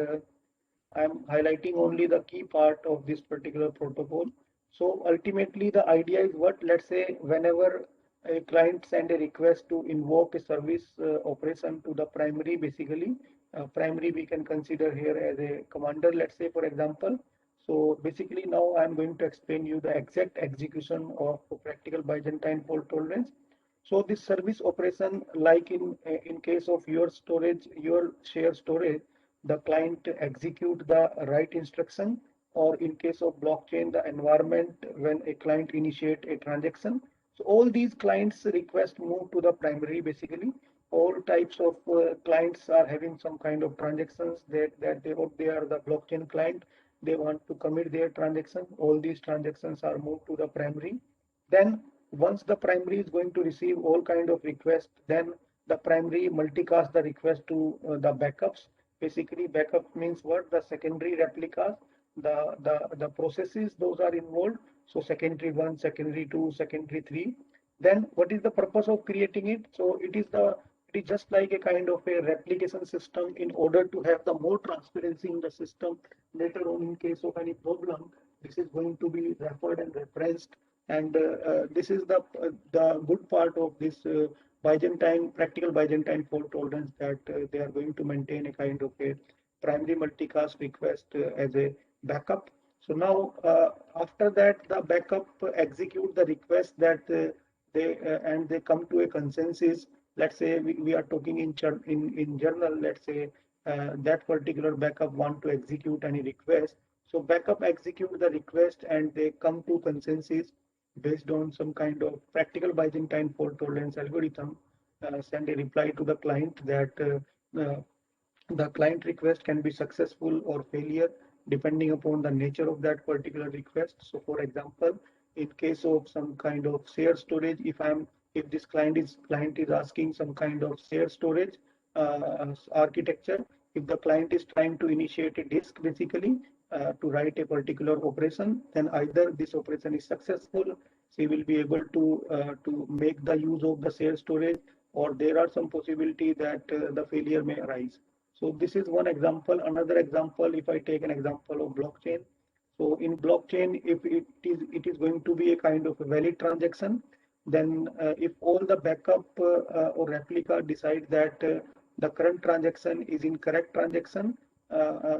I'm highlighting only the key part of this particular protocol. So ultimately, the idea is what, let's say, whenever a client send a request to invoke a service operation to the primary, basically, primary we can consider here as a commander, let's say, for example. So basically now I'm going to explain you the exact execution of practical Byzantine fault tolerance. So this service operation, like in case of your storage, your share storage, the client execute the write instruction, or in case of blockchain, the environment when a client initiate a transaction. So all these clients request move to the primary basically. All types of clients are having some kind of transactions that they are the blockchain client. They want to commit their transaction. All these transactions are moved to the primary. Then once the primary is going to receive all kind of requests, then the primary multicast the request to the backups. Basically, backup means what? The secondary replicas, the processes those are involved. So secondary one, secondary two, secondary three. Then what is the purpose of creating it? So it is just like a kind of a replication system in order to have the more transparency in the system. Later on, in case of any problem, this is going to be referred and referenced. And this is the good part of this Byzantine practical Byzantine fault tolerance, that they are going to maintain a kind of a primary multicast request as a backup. So now after that, the backup execute the request that they come to a consensus. Let's say we are talking in general. Let's say that particular backup want to execute any request. So backup execute the request and they come to consensus based on some kind of practical Byzantine fault tolerance algorithm. Send a reply to the client that the client request can be successful or failure depending upon the nature of that particular request. So for example, in case of some kind of shared storage, if this client is asking some kind of shared storage architecture, if the client is trying to initiate a disk basically to write a particular operation, then either this operation is successful, she will be able to make the use of the shared storage, or there are some possibility that the failure may arise. So this is one example. Another example, if I take an example of blockchain. So in blockchain, if it is going to be a kind of a valid transaction, then if all the backup or replica decide that the current transaction is incorrect transaction,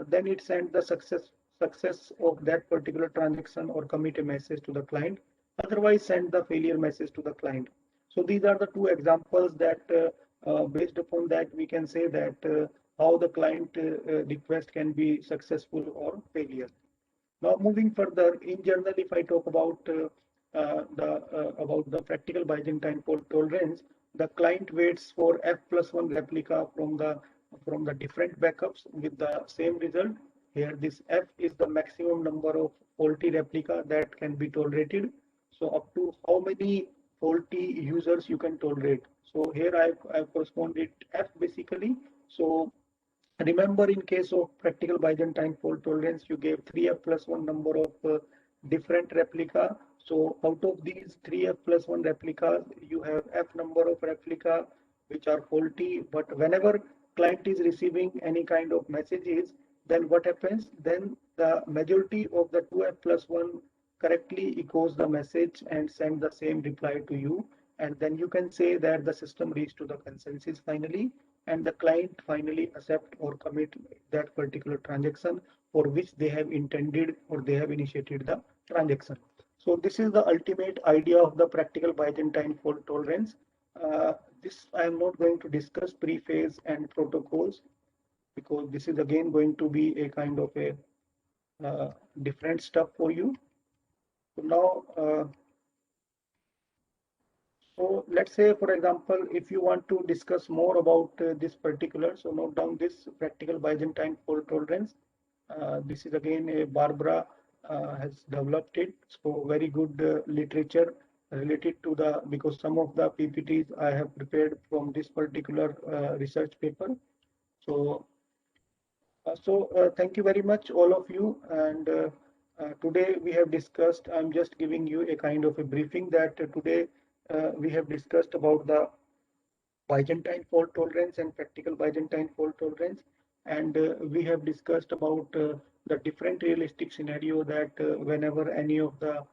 then it sends the success of that particular transaction or commit a message to the client. Otherwise, send the failure message to the client. So these are the two examples that based upon that we can say that how the client request can be successful or failure. Now moving further, in general, if I talk about the practical Byzantine fault tolerance, the client waits for F+1 replica from the different backups with the same result. Here, this F is the maximum number of faulty replica that can be tolerated. So up to how many faulty users you can tolerate. So here I've corresponded F basically. So remember, in case of practical Byzantine fault tolerance, you gave 3F+1 number of different replica. So out of these 3F+1 replicas, you have F number of replica which are faulty. But whenever client is receiving any kind of messages, then what happens? Then the majority of the 2F+1 correctly echoes the message and send the same reply to you. And then you can say that the system reached to the consensus finally, and the client finally accept or commit that particular transaction for which they have intended or they have initiated the transaction. So this is the ultimate idea of the practical Byzantine fault tolerance. This I am not going to discuss pre-phase and protocols because this is again going to be a kind of a different stuff for you. So now, so let's say, for example, if you want to discuss more about this particular, so note down this practical Byzantine fault tolerance. This is again a Barbara has developed it. So very good literature related to the, because some of the PPTs I have prepared from this particular research paper. So thank you very much, all of you. And today we have discussed, I'm just giving you a kind of a briefing that today we have discussed about the Byzantine fault tolerance and practical Byzantine fault tolerance. And we have discussed about the different realistic scenario that whenever any of the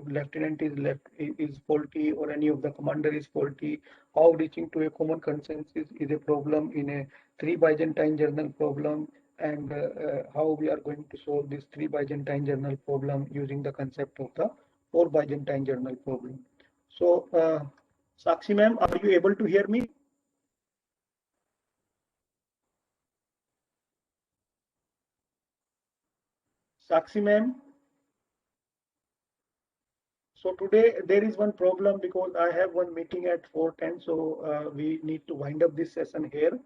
lieutenant is faulty or any of the commander is faulty, how reaching to a common consensus is a problem in a three Byzantine journal problem, and how we are going to solve this three Byzantine journal problem using the concept of the four Byzantine journal problem. So, Sakshi ma'am, are you able to hear me? Sakshi ma'am. So today there is one problem because I have one meeting at 4:10. So we need to wind up this session here.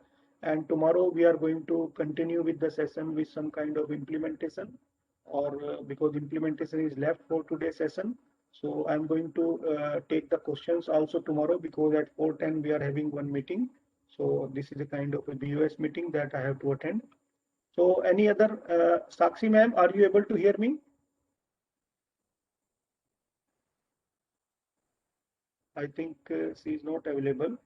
And tomorrow we are going to continue with the session with some kind of implementation, or because implementation is left for today's session. So I'm going to take the questions also tomorrow because at 4:10 we are having one meeting. So this is a kind of a BOS meeting that I have to attend. So any other, Sakshi ma'am, are you able to hear me? I think she is not available.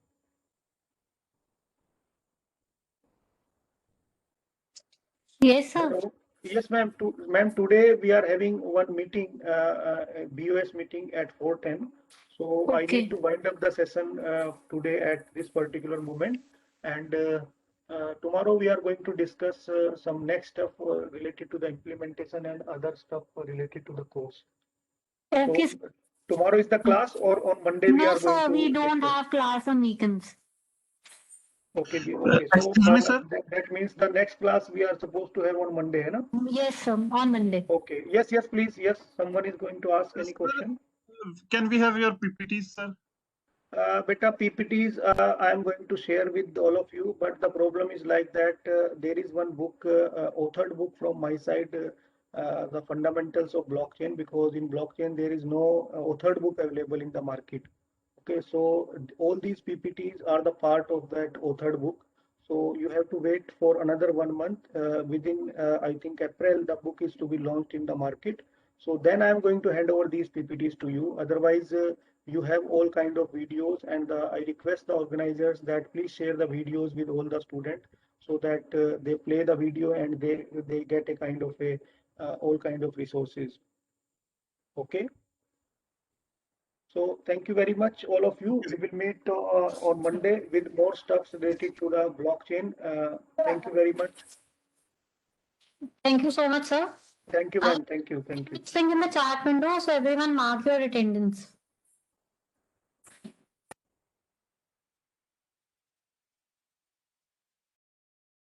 Yes, sir. Hello. Yes, ma'am. Ma'am, today we are having one meeting, BOS meeting at 4:10. So I need to wind up the session today at this particular moment. And tomorrow we are going to discuss some next stuff related to the implementation and other stuff related to the course. Okay. So tomorrow is the class, or on Monday we No, are going sir, we to don't discuss? have class on weekends. Okay, okay. So Excuse me, sir. that means the next class we are supposed to have on Monday, है ना? Yes, sir, on Monday. Okay. Yes, yes, please. Yes, someone is going to ask any question. Can we have your PPTs, sir? Beta PPTs I am going to share with all of you, but the problem is like that there is one book, authored book from my side, the fundamentals of blockchain, because in blockchain there is no authored book available in the market. Okay, so all these PPTs are the part of that authored book. So you have to wait for another 1 month. Within, I think, April, the book is to be launched in the market. So then I am going to hand over these PPTs to you. Otherwise, you have all kind of videos, and I request the organizers that please share the videos with all the students so that they play the video and they get a kind of a all kind of resources. Okay. So thank you very much, all of you. We will meet on Monday with more stuff related to the blockchain. Thank you very much. Thank you so much, sir. Thank you, ma'am. Thank you. Thank you. Thing in the chat window, so everyone mark your attendance.